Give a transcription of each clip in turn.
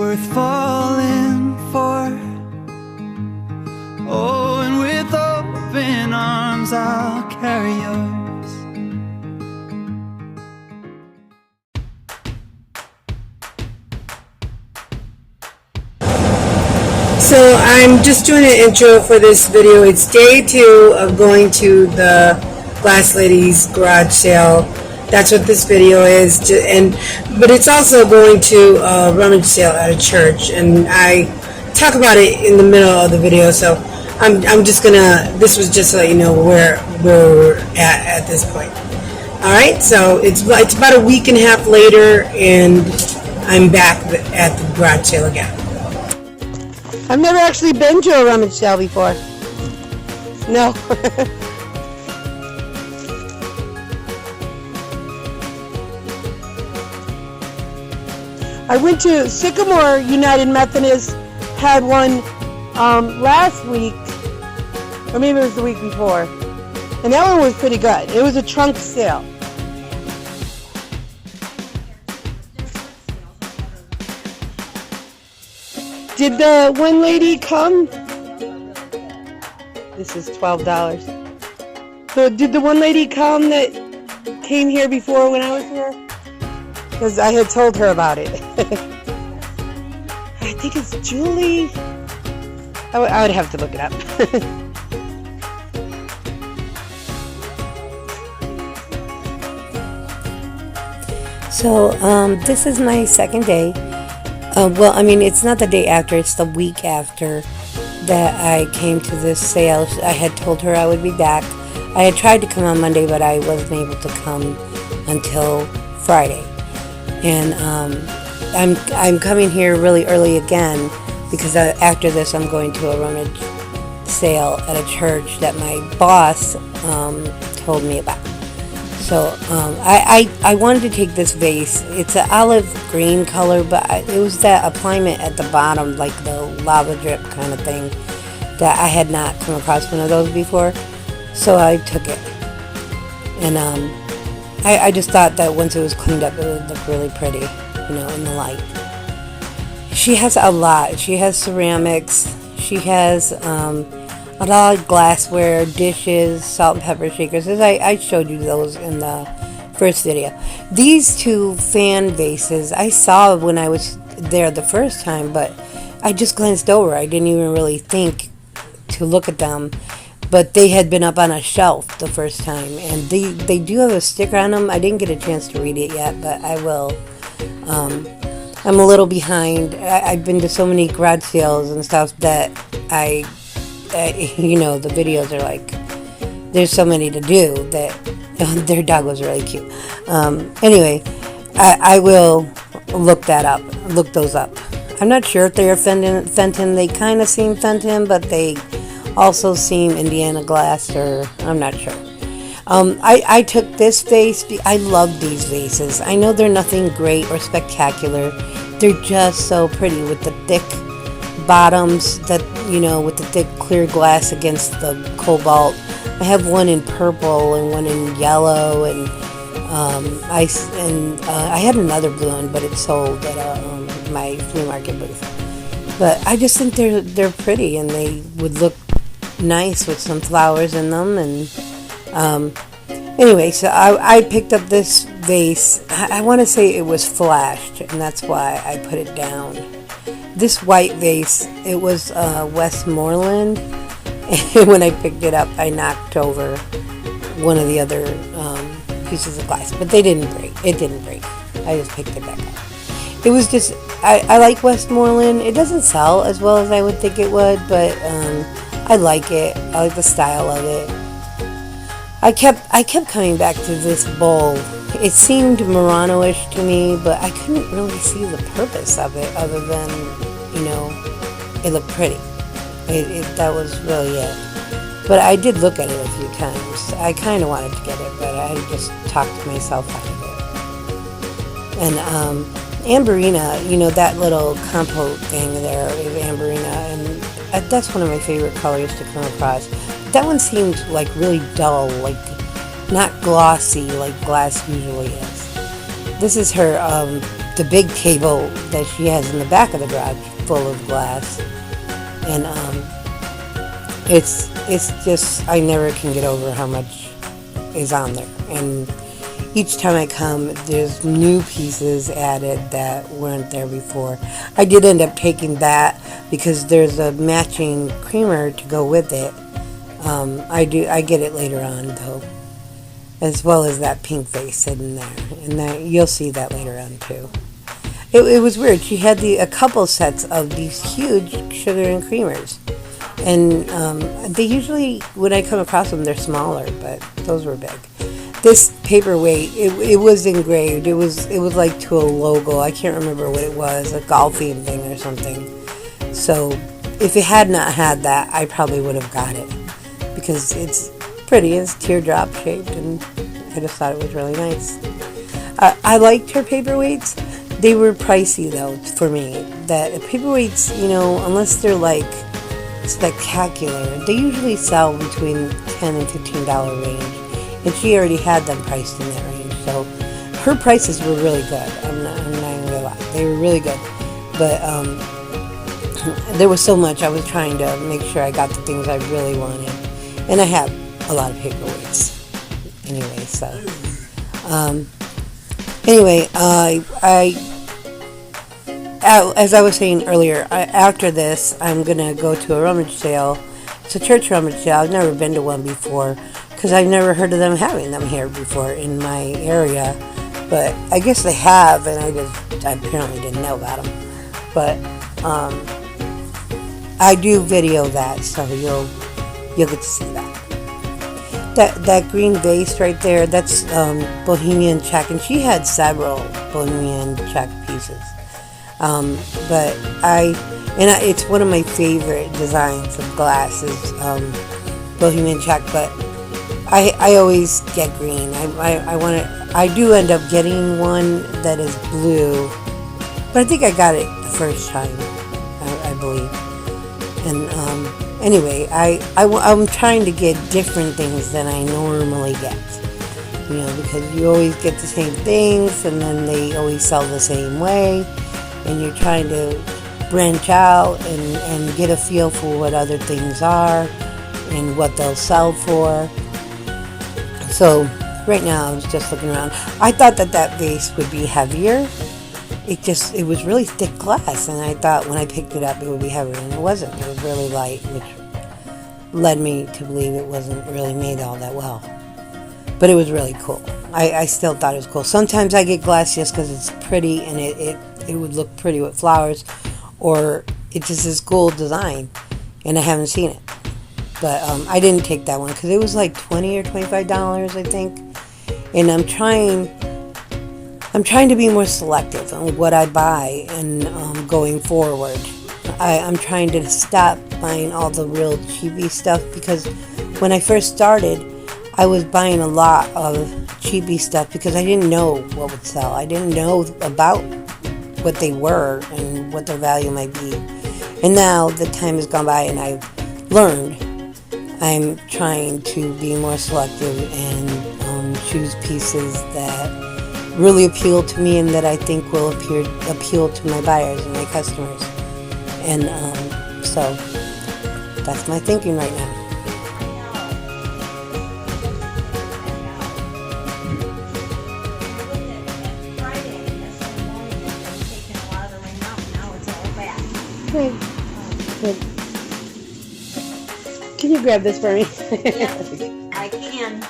worth falling for. Oh, and with open arms I'll carry yours. So I'm just doing an intro for this video. It's day 2 of going to the Glass Lady's garage sale. That's what this video is. But it's also going to a rummage sale at a church, and I talk about it in the middle of the video. So I'm just gonna. This was just to let you know where we're at this point. All right. So it's about a week and a half later, and I'm back at the garage sale again. I've never actually been to a rummage sale before. No. I went to Sycamore United Methodist, had one last week, or maybe it was the week before, and that one was pretty good. It was a trunk sale. Did the one lady come? This is $12. So did the one lady come that came here before when I was here? Because I had told her about it. I think it's Julie. I would have to look it up. So this is my second day. Well, I mean, it's not the day after, it's the week after that I came to this sale. I had told her I would be back. I had tried to come on Monday, but I wasn't able to come until Friday. And I'm coming here really early again because after this I'm going to a rummage sale at a church that my boss told me about. So I wanted to take this vase. It's an olive green color, but it was that appliement at the bottom, like the lava drip kind of thing, that I had not come across one of those before. So I took it. And I just thought that once it was cleaned up, it would look really pretty, you know, in the light. She has a lot. She has ceramics. She has a lot of glassware, dishes, salt and pepper shakers. As I showed you those in the first video. These two fan vases I saw when I was there the first time, but I just glanced over. I didn't even really think to look at them. But they had been up on a shelf the first time, and they do have a sticker on them. I didn't get a chance to read it yet, but I will. I'm a little behind. I've been to so many garage sales and stuff that you know, the videos are like, there's so many to do that. Their dog was really cute. Anyway, I will look those up. I'm not sure if they are Fenton. They kind of seem Fenton, but they also seem Indiana glass, or I'm not sure. I took this vase. I love these vases. I know they're nothing great or spectacular. They're just so pretty with the thick bottoms, that, you know, with the thick clear glass against the cobalt. I have one in purple and one in yellow, and I had another blue one, but it sold at my flea market booth. But I just think they're pretty, and they would look nice with some flowers in them. And anyway, so I picked up this vase. I want to say it was flashed, and that's why I put it down. This white vase, it was Westmoreland, and when I picked it up, I knocked over one of the other pieces of glass, but they didn't break. It didn't break. I just picked it back up. It was just, I like Westmoreland. It doesn't sell as well as I would think it would, but I like it. I like the style of it. I kept coming back to this bowl. It seemed Murano-ish to me, but I couldn't really see the purpose of it other than, you know, it looked pretty. That was really it. But I did look at it a few times. I kind of wanted to get it, but I just talked myself out of it. And Amberina, you know, that little compote thing there is Amberina, and that's one of my favorite colors to come across. That one seemed like really dull, like not glossy like glass usually is. This is her, the big table that she has in the back of the garage, full of glass, and it's just, I never can get over how much is on there. And each time I come, there's new pieces added that weren't there before. I did end up taking that because there's a matching creamer to go with it. I get it later on though, as well as that pink vase sitting there, and that you'll see that later on too. It was weird. She had a couple sets of these huge sugar and creamers, and they usually, when I come across them, they're smaller, but those were big. This paperweight, it was engraved. It was like to a logo. I can't remember what it was, a golfing thing or something. So if it had not had that, I probably would have got it because it's pretty. It's teardrop shaped, and I just thought it was really nice. I liked her paperweights. They were pricey though for me. That paperweights, unless they're like spectacular, they usually sell between $10 and $15 range. And she already had them priced in that range. So her prices were really good. I'm not even gonna lie. They were really good. But there was so much. I was trying to make sure I got the things I really wanted. And I have a lot of paperweights. Anyway, so. As I was saying earlier, after this, I'm going to go to a rummage sale. It's a church rummage sale. I've never been to one before because I've never heard of them having them here before in my area. But I guess they have, and I apparently didn't know about them. But I do video that, so you'll get to see that. That green vase right there, that's Bohemian check, and she had several Bohemian check pieces. But it's one of my favorite designs of glass is Bohemian check, but I always get green. I do end up getting one that is blue, but I think I got it the first time, I believe. And anyway, I'm trying to get different things than I normally get, because you always get the same things, and then they always sell the same way, and you're trying to branch out and get a feel for what other things are and what they'll sell for. So right now I was just looking around. I thought that vase would be heavier. It was really thick glass, and I thought when I picked it up it would be heavier, and it wasn't. It was really light, which led me to believe it wasn't really made all that well. But it was really cool. I still thought it was cool. Sometimes I get glass just because it's pretty, and it would look pretty with flowers, or it just is cool design, and I haven't seen it. But I didn't take that one because it was like $20 or $25, I think. And I'm trying to be more selective on what I buy and going forward. I'm trying to stop buying all the real cheapy stuff, because when I first started, I was buying a lot of cheapy stuff because I didn't know what would sell. I didn't know about what they were and what their value might be. And now the time has gone by and I've learned. I'm trying to be more selective and choose pieces that really appeal to me and that I think will appeal to my buyers and my customers. And so that's my thinking right now. Good. Can you grab this for me? Yes, I can.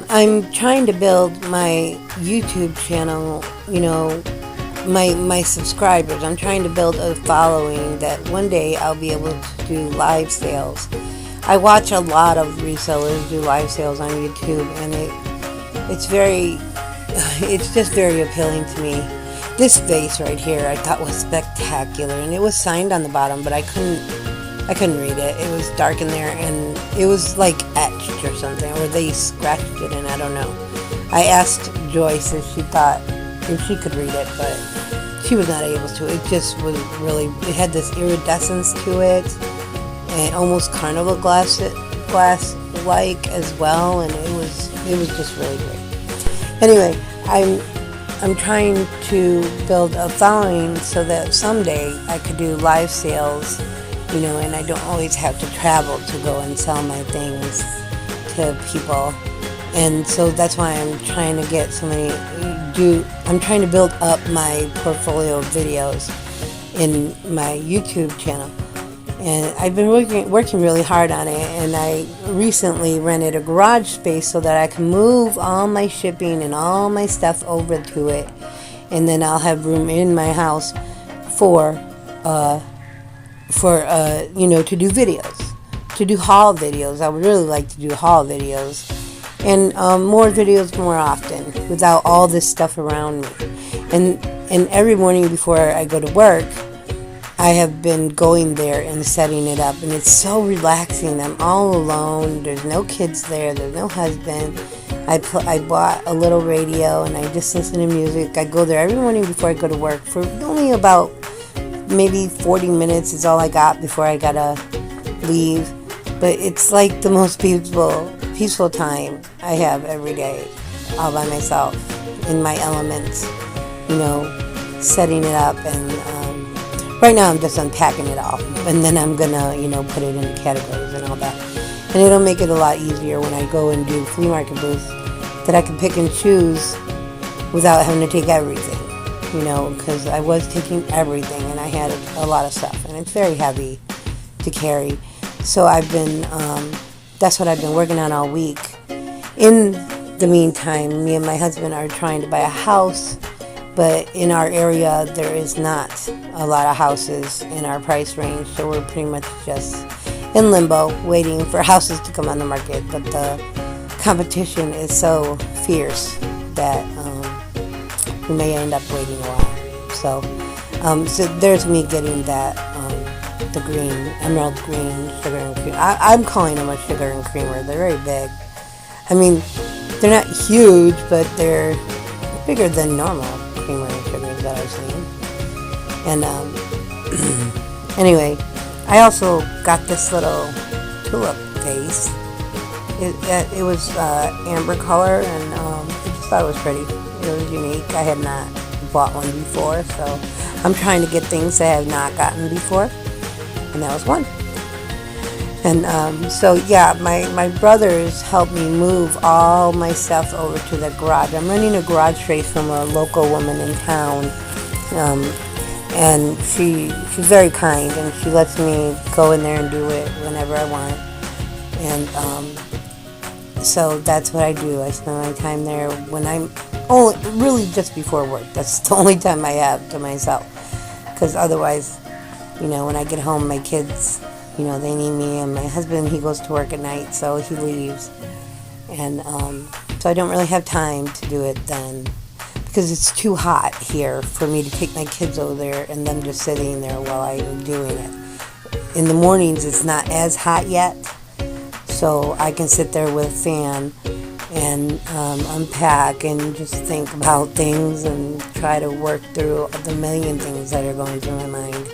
I'm trying to build my YouTube channel, my subscribers. I'm trying to build a following that one day I'll be able to do live sales. I watch a lot of resellers do live sales on YouTube, and it's just very appealing to me. This vase right here I thought was spectacular, and it was signed on the bottom, but I couldn't read it. It was dark in there, and it was like etched or something, or they scratched it in, I don't know. I asked Joyce if she could read it, but she was not able to. It just was really, it had this iridescence to it, and almost carnival glass-like as well, and it was it was just really great. Anyway, I'm trying to build a following so that someday I could do live sales, and I don't always have to travel to go and sell my things to people. And so that's why I'm trying to get I'm trying to build up my portfolio of videos in my YouTube channel. And I've been working really hard on it, and I recently rented a garage space so that I can move all my shipping and all my stuff over to it, and then I'll have room in my house for to do videos, to do haul videos. I would really like to do haul videos, and more videos more often without all this stuff around me. And every morning before I go to work, I have been going there and setting it up, and it's so relaxing. I'm all alone. There's no kids there. There's no husband. I bought a little radio, and I just listen to music. I go there every morning before I go to work for only about maybe 40 minutes is all I got before I gotta leave. But it's like the most peaceful time I have every day, all by myself, in my element, setting it up. And right now I'm just unpacking it all, and then I'm gonna, put it into categories and all that. And it'll make it a lot easier when I go and do flea market booths, that I can pick and choose without having to take everything, because I was taking everything, and I had a lot of stuff, and it's very heavy to carry. So that's what I've been working on all week. In the meantime, me and my husband are trying to buy a house, but in our area there is not a lot of houses in our price range, so we're pretty much just in limbo waiting for houses to come on the market. But the competition is so fierce that we may end up waiting a while. So there's me getting that the green, emerald green sugar and cream. I'm calling them a sugar and creamer. They're very big. I mean, they're not huge, but they're bigger than normal creamer and sugars that I've seen. And anyway, I also got this little tulip vase. It was amber color, and I just thought it was pretty. It was unique. I had not bought one before, so I'm trying to get things I have not gotten before, and that was one. And so yeah, my brothers helped me move all my stuff over to the garage. I'm renting a garage space from a local woman in town, and she's very kind, and she lets me go in there and do it whenever I want. And so that's what I do. I spend my time there when I'm really just before work. That's the only time I have to myself, because otherwise, when I get home, my kids, they need me, and my husband, he goes to work at night, so he leaves, and so I don't really have time to do it then, because it's too hot here for me to take my kids over there and them just sitting there while I'm doing it. In the mornings, it's not as hot yet, so I can sit there with a fan and unpack and just think about things and try to work through the million things that are going through my mind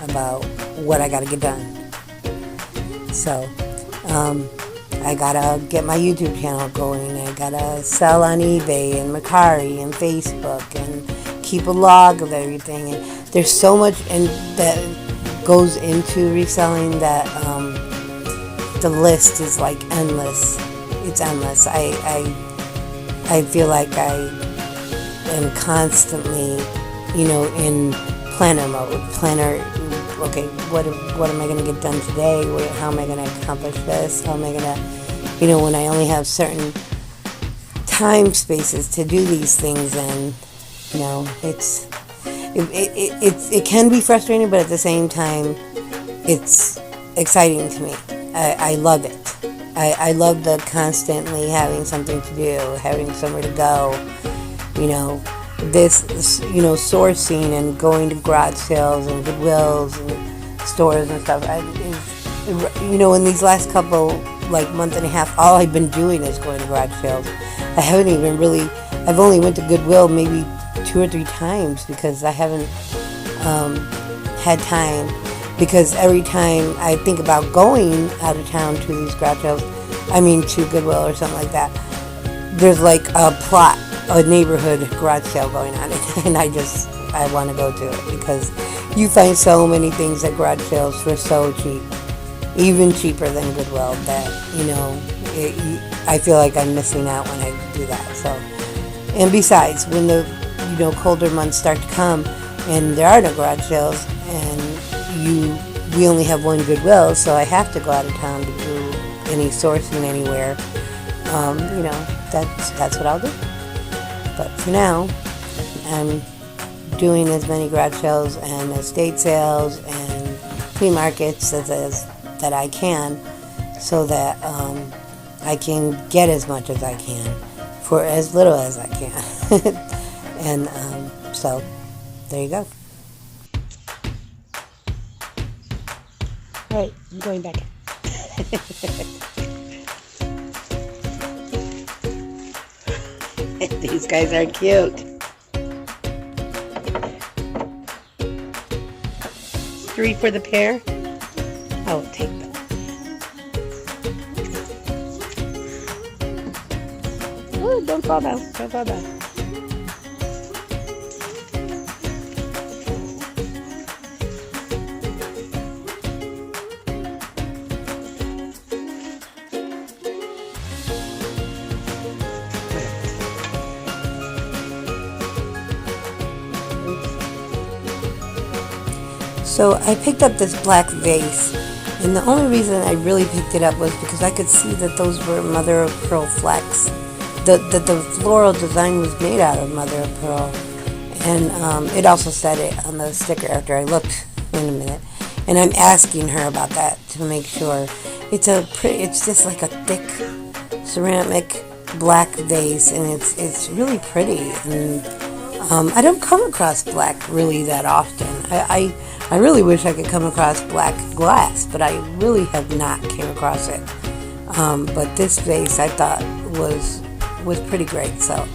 about what I got to get done. So, I gotta get my YouTube channel going. I gotta sell on eBay and Mercari and Facebook and keep a log of everything. And there's so much that goes into reselling that the list is like endless. It's endless. I feel like I am constantly, in planner mode. Okay, what am I going to get done today? How am I going to accomplish this? How am I going to, when I only have certain time spaces to do these things, and it can be frustrating, but at the same time, it's exciting to me. I love it. I love the constantly having something to do, having somewhere to go, this, sourcing and going to garage sales and Goodwills and stores and stuff. In these last couple, month and a half, all I've been doing is going to garage sales. I've only went to Goodwill maybe 2 or 3 times because I haven't had time. Because every time I think about going out of town to these garage sales, to Goodwill or something like that, there's like a neighborhood garage sale going on, and I want to go to it because you find so many things at garage sales for so cheap, even cheaper than Goodwill, that, I feel like I'm missing out when I do that. So, and besides, when the, colder months start to come and there are no garage sales, and we only have one Goodwill, so I have to go out of town to do any sourcing anywhere. That's what I'll do. But for now, I'm doing as many garage sales and estate sales and flea markets as that I can, so that I can get as much as I can for as little as I can. And so there you go. All right, I'm going back in. These guys are cute. 3 for the pair. I will take them. Oh, don't fall down. Don't fall down. So I picked up this black vase, and the only reason I really picked it up was because I could see that those were mother of pearl flecks. That the floral design was made out of mother of pearl, and it also said it on the sticker after I looked in a minute. And I'm asking her about that to make sure. It's just like a thick ceramic black vase, and it's really pretty. And I don't come across black really that often. I really wish I could come across black glass, but I really have not came across it. But this vase I thought was pretty great, so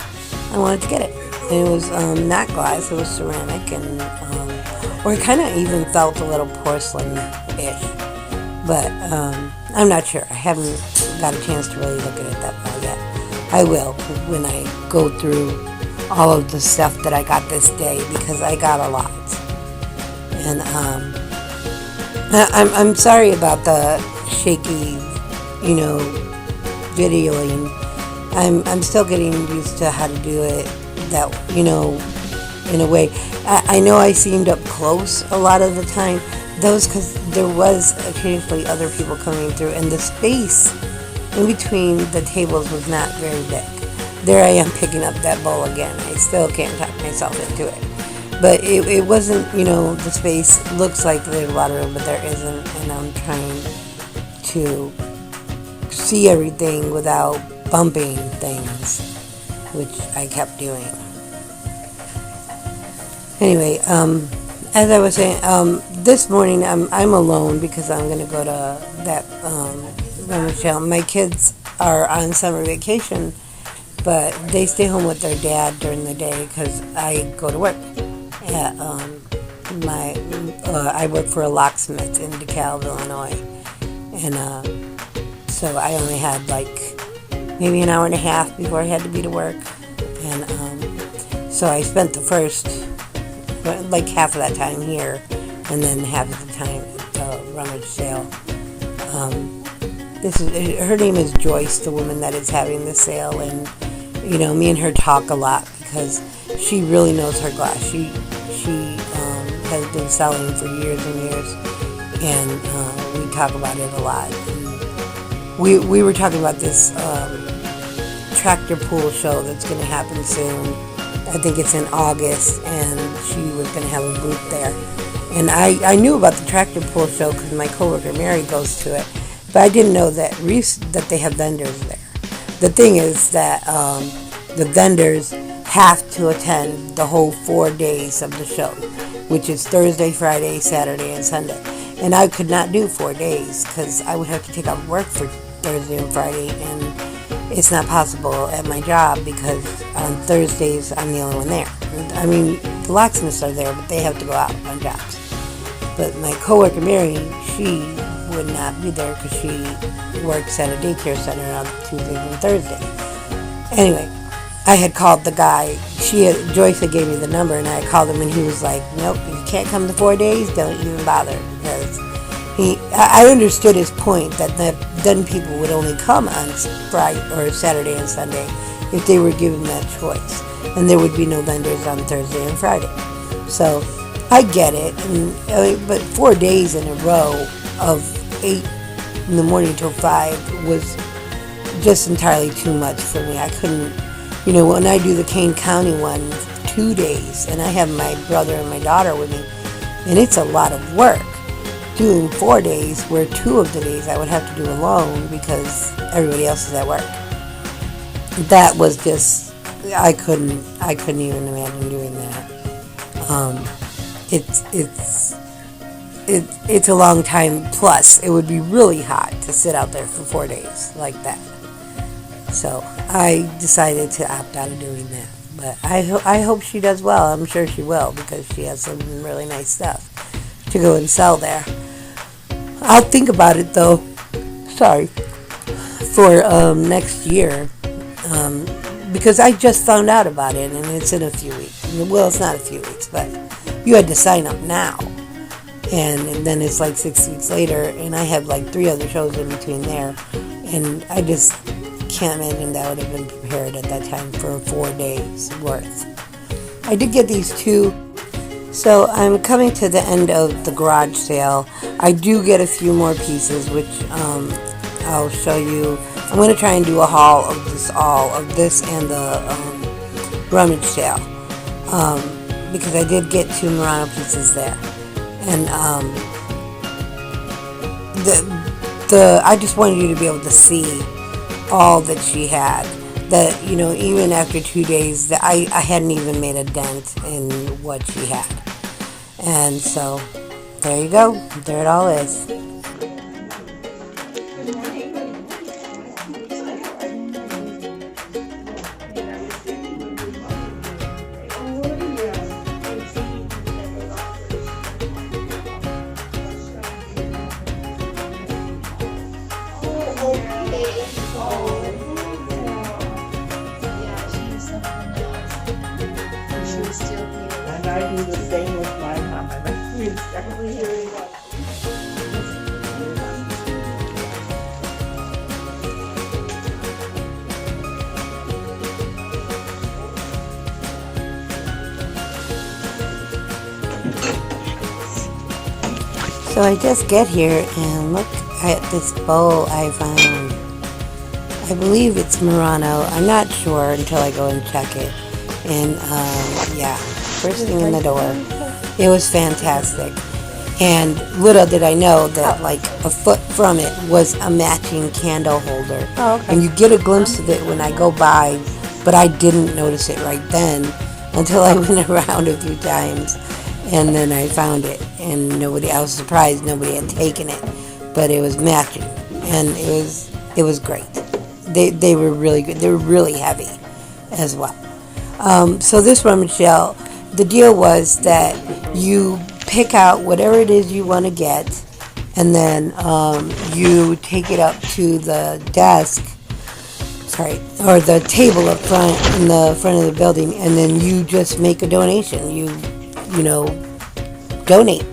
I wanted to get it. And it was not glass, it was ceramic, and or it kind of even felt a little porcelain-ish. But I'm not sure. I haven't got a chance to really look at it that well yet. I will when I go through all of the stuff that I got this day, because I got a lot. And I'm sorry about the shaky, videoing. I'm still getting used to how to do it that, in a way. I know I seemed up close a lot of the time. Those because there was occasionally other people coming through, and the space in between the tables was not very big. There I am picking up that bowl again. I still can't talk myself into it. But it wasn't, the space looks like there's a lot of room, but there isn't. And I'm trying to see everything without bumping things, which I kept doing. Anyway, as I was saying, this morning I'm alone because I'm going to go to that rummage sale. My kids are on summer vacation, but they stay home with their dad during the day because I go to work. I work for a locksmith in DeKalb, Illinois, and so I only had maybe an hour and a half before I had to be to work, and so I spent the first half of that time here, and then half of the time at the rummage sale. Her name is Joyce, the woman that is having the sale, and me and her talk a lot because she really knows her glass. She has been selling for years and years, and we talk about it a lot. And we were talking about this tractor pool show that's going to happen soon. I think it's in August, and she was going to have a booth there. And I knew about the tractor pull show because my coworker Mary goes to it, but I didn't know that they have vendors there. The thing is that the vendors have to attend the whole 4 days of the show, which is Thursday, Friday, Saturday, and Sunday. And I could not do 4 days because I would have to take off work for Thursday and Friday, and it's not possible at my job because on Thursdays I'm the only one there. I mean, the locksmiths are there, but they have to go out on jobs. But my coworker Mary, she would not be there because she works at a daycare center on Tuesdays and Thursdays. Anyway, I had called the guy. Joyce had gave me the number, and I called him, and he was like, "Nope, you can't come to 4 days. Don't even bother." Because I understood his point that then people would only come on Friday or Saturday and Sunday if they were given that choice, and there would be no vendors on Thursday and Friday. So I get it, but 4 days in a row of 8 in the morning till 5 was just entirely too much for me. I couldn't, when I do the Kane County one, 2 days, and I have my brother and my daughter with me, and it's a lot of work. Doing 4 days, where 2 of the days I would have to do alone because everybody else is at work. That was just, I couldn't even imagine doing that. It's a long time. Plus, it would be really hot to sit out there for 4 days like that. So I decided to opt out of doing that. But I hope she does well. I'm sure she will, because she has some really nice stuff to go and sell there. I'll think about it though. Sorry. For next year. Because I just found out about it, and it's in a few weeks. Well, it's not a few weeks, but you had to sign up now. And then it's like 6 weeks later, and I have like 3 other shows in between there. And I just can't imagine that I would have been prepared at that time for 4 days worth. I did get these 2. So I'm coming to the end of the garage sale. I do get a few more pieces, which I'll show you. I'm going to try and do a haul of all of this and the rummage sale, because I did get 2 Murano pieces there, and I just wanted you to be able to see all that she had. That even after 2 days, that I hadn't even made a dent in what she had, and so there you go. There it all is. I do the same with my mom. I'm definitely hearing that. So I just get here and look at this bowl I found. I believe it's Murano. I'm not sure until I go and check it. And yeah, first thing in the door. It was fantastic. And little did I know that like a foot from it was a matching candle holder. Oh, okay. And you get a glimpse of it when I go by, but I didn't notice it right then until I went around a few times. And then I found it, and I was surprised nobody had taken it, but it was matching, and it was great. They were really good. They were really heavy as well. So this rummage sale, the deal was that you pick out whatever it is you want to get, and then you take it up to the desk, or the table up front in the front of the building, and then you just make a donation. You donate.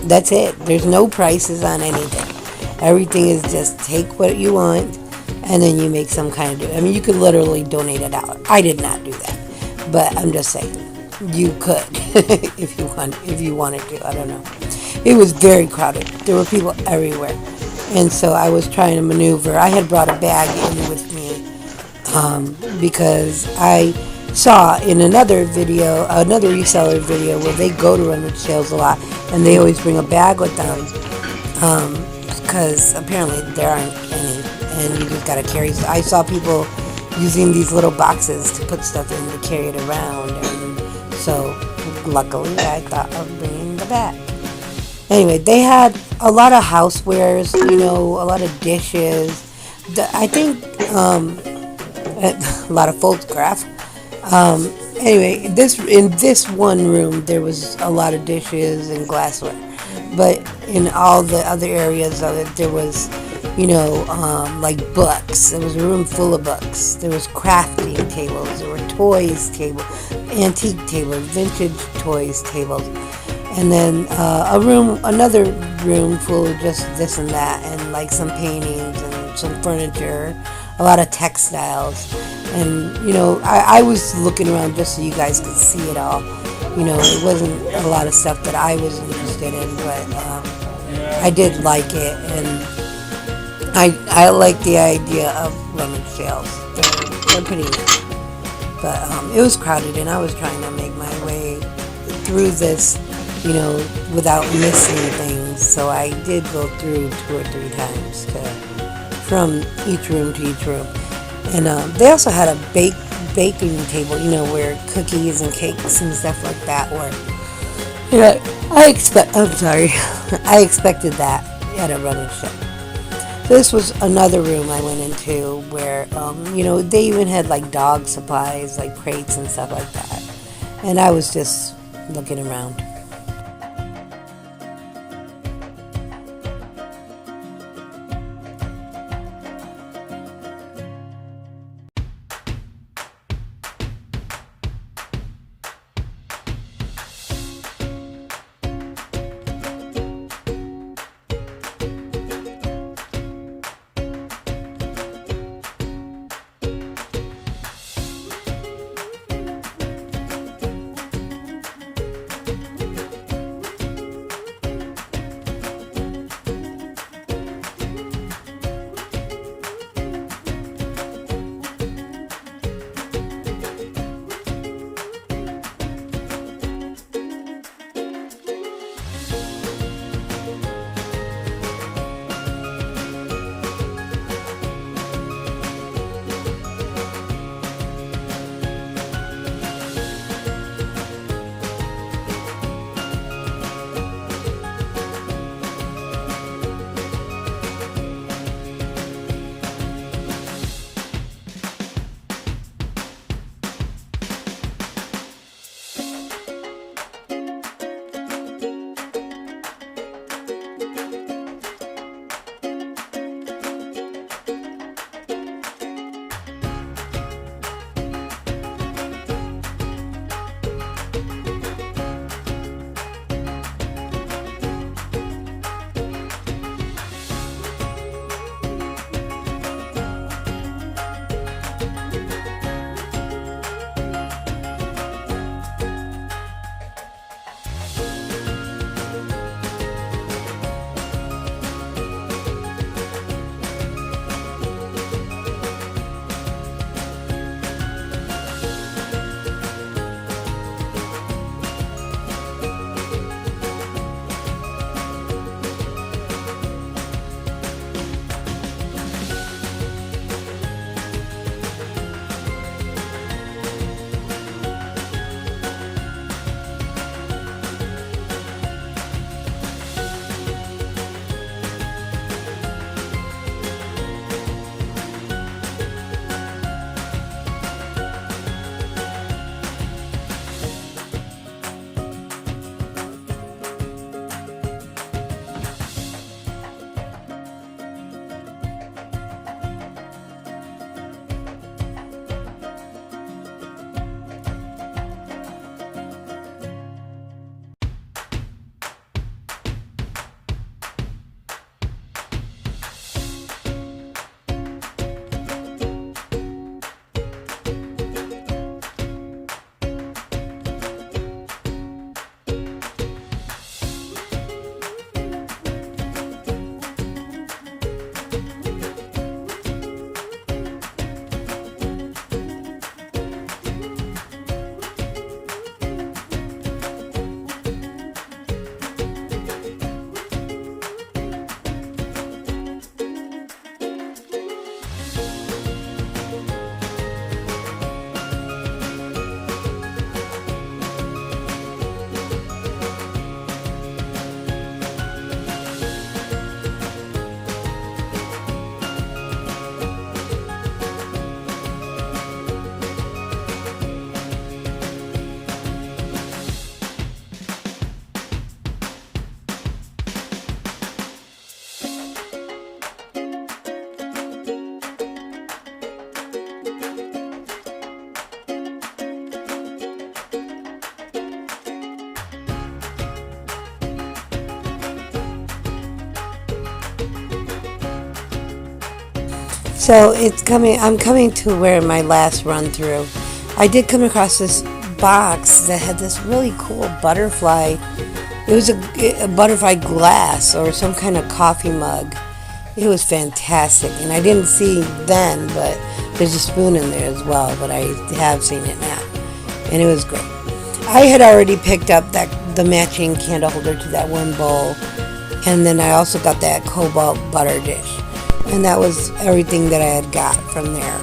That's it. There's no prices on anything. Everything is just take what you want, and then you make some kind of you could literally donate $1. I did not do that, but I'm just saying you could if you wanted to. I don't know. It was very crowded. There were people everywhere, and so I was trying to maneuver. I had brought a bag in with me because I saw in another reseller video where they go to rummage sales a lot, and they always bring a bag with them because apparently there aren't any, and you just gotta carry. I saw people using these little boxes to put stuff in to carry it around, and so luckily I thought of bringing the bag. Anyway, they had a lot of housewares, a lot of dishes. I think a lot of photographs. Anyway, in this one room there was a lot of dishes and glassware, but in all the other areas of it there was like books. There was a room full of books. There was crafting tables. There were toys tables, antique tables, vintage toys tables, and then another room full of just this and that, and like some paintings and some furniture, a lot of textiles, and I was looking around just so you guys could see it all. It wasn't a lot of stuff that I was interested in, but I did like it, and I like the idea of rummage sales. They're pretty neat. But it was crowded, and I was trying to make my way through this, without missing things. So I did go through 2 or 3 times from each room to each room. And they also had a baking table, where cookies and cakes and stuff like that were. I'm sorry. I expected that at a rummage sale. This was another room I went into where, they even had like dog supplies, like crates and stuff like that. And I was just looking around. So I'm coming to where my last run through. I did come across this box that had this really cool butterfly. It was a butterfly glass or some kind of coffee mug. It was fantastic, and I didn't see then, but there's a spoon in there as well, but I have seen it now, and it was great. I had already picked up the matching candle holder to that one bowl, and then I also got that cobalt butter dish, and that was everything that I had got from there,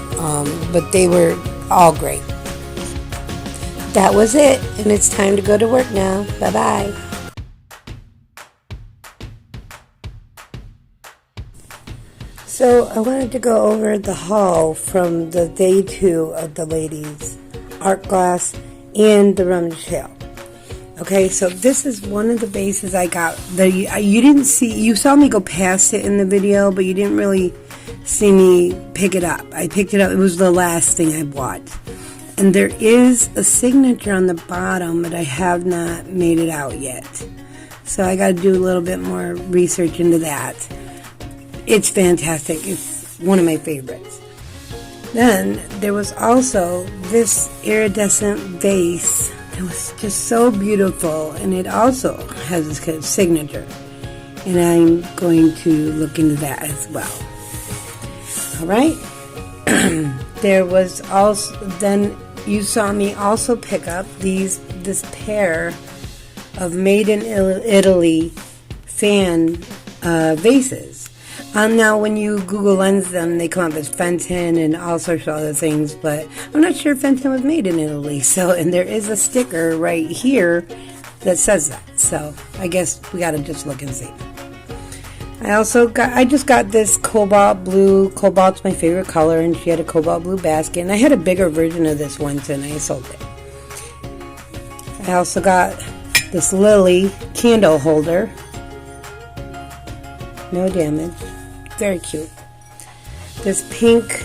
but they were all great. That was it, and it's time to go to work now. Bye-bye. So I wanted to go over the haul from the day 2 of the ladies' art glass and the rummage sale. Okay, so this is one of the bases I got. You didn't see, you saw me go past it in the video, but you didn't really see me pick it up. I picked it up. It was the last thing I bought. And there is a signature on the bottom, but I have not made it out yet. So I got to do a little bit more research into that. It's fantastic. It's one of my favorites. Then there was also this iridescent vase. It was just so beautiful, and it also has this kind of signature. And I'm going to look into that as well. All right. There was also, then you saw me also pick up this pair of Made in Italy fan vases. Now, when you Google Lens them, they come up as Fenton and all sorts of other things, but I'm not sure Fenton was made in Italy. So, and there is a sticker right here that says that. So, I guess we got to just look and see. I just got this cobalt blue. Cobalt's my favorite color, and she had a cobalt blue basket. And I had a bigger version of this once, and I sold it. I also got this lily candle holder. No damage. Very cute. This pink,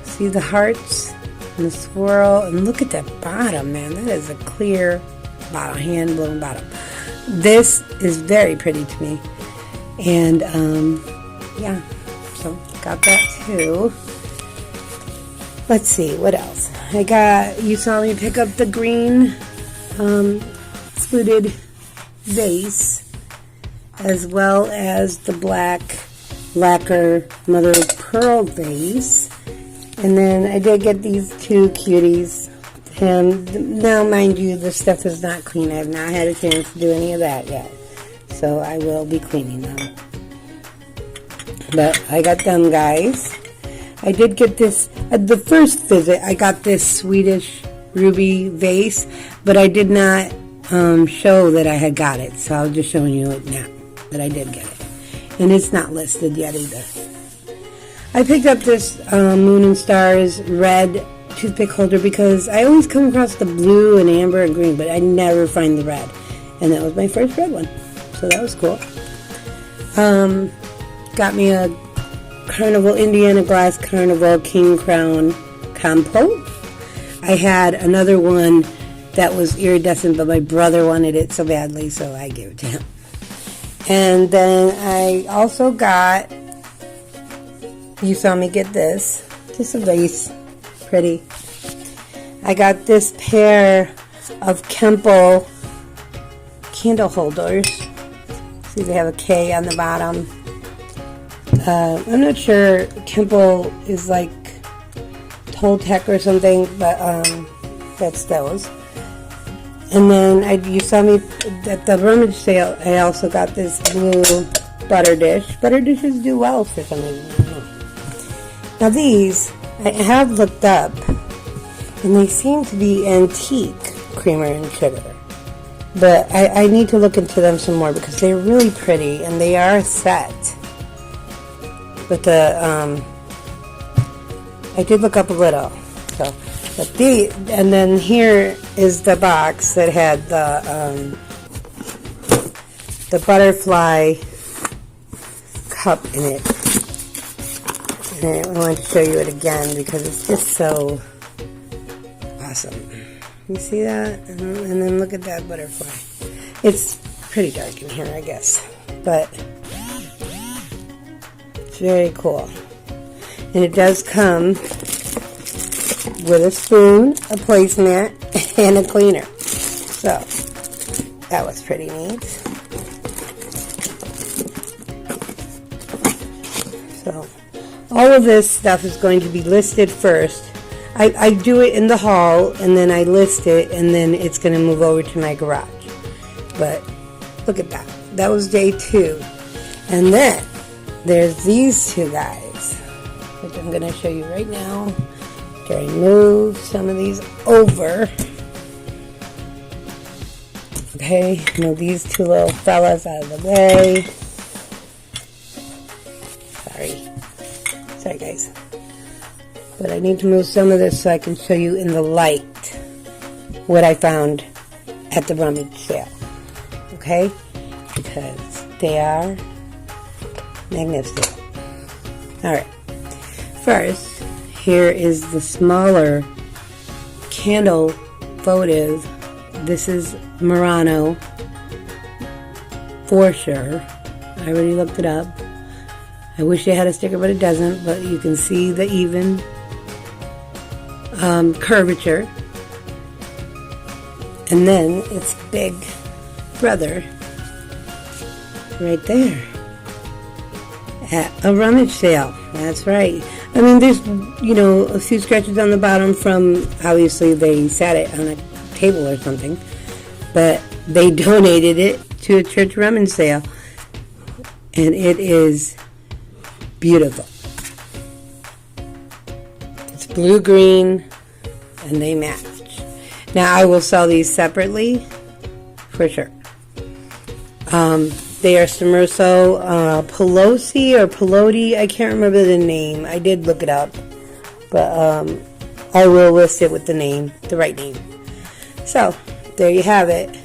see the hearts and the swirl, and look at that bottom, man. That is a clear bottom, hand blown bottom. This is very pretty to me. And yeah, so got that too. Let's see, what else? You saw me pick up the green fluted vase, as well as the black lacquer mother of pearl vase. And then I did get these 2 cuties. And now, mind you, this stuff is not clean. I have not had a chance to do any of that yet. So I will be cleaning them. But I got them, guys. I did get this, at the first visit, I got this Swedish ruby vase. But I did not show that I had got it. So I'm just showing you it now, that I did get it. And it's not listed yet either. I picked up this Moon and Stars red toothpick holder because I always come across the blue and amber and green, but I never find the red. And that was my first red one. So that was cool. Got me a Carnival, Indiana Glass Carnival King Crown Compote. I had another one that was iridescent, but my brother wanted it so badly, so I gave it to him. And then I also got, you saw me get this, just a vase, pretty. I got this pair of Kempo candle holders. See, they have a K on the bottom. I'm not sure, Kempo is like Toltec or something, but that's those. And then you saw me at the rummage sale, I also got this blue butter dish. Butter dishes do well for some reason. I don't know. Now these, I have looked up, and they seem to be antique creamer and sugar. But I need to look into them some more because they're really pretty, and they are set. But I did look up a little. So, and then here is the box that had the butterfly cup in it. And I want to show you it again because it's just so awesome. You see that? And then look at that butterfly. It's pretty dark in here, I guess. But It's very cool. And it does come with a spoon, a placemat, and a cleaner. So, that was pretty neat. So, all of this stuff is going to be listed first. I do it in the haul, and then I list it, and then it's going to move over to my garage. But, look at that. That was day 2. And then, there's these 2 guys, which I'm going to show you right now. After I move some of these over. Okay, move these 2 little fellas out of the way. Sorry guys. But I need to move some of this so I can show you in the light what I found at the rummage sale. Okay? Because they are magnificent. Alright. First, here is the smaller candle votive. This is Murano for sure. I already looked it up. I wish it had a sticker, but it doesn't. But you can see the even curvature. And then its big brother right there at a rummage sale. That's right. I mean, there's, a few scratches on the bottom from, obviously, they sat it on a table or something. But they donated it to a church rummage sale. And it is beautiful. It's blue-green, and they match. Now, I will sell these separately, for sure. They are Summerso Pelosi or Pelosi. I can't remember the name. I did look it up. But I will list it with the name, the right name. So, there you have it.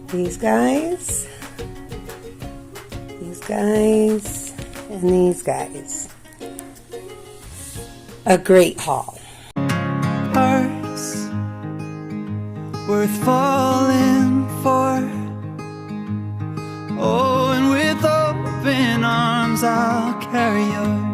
These guys, and these guys. A great haul. Hearts worth falling for. Oh, and with open arms I'll carry yours.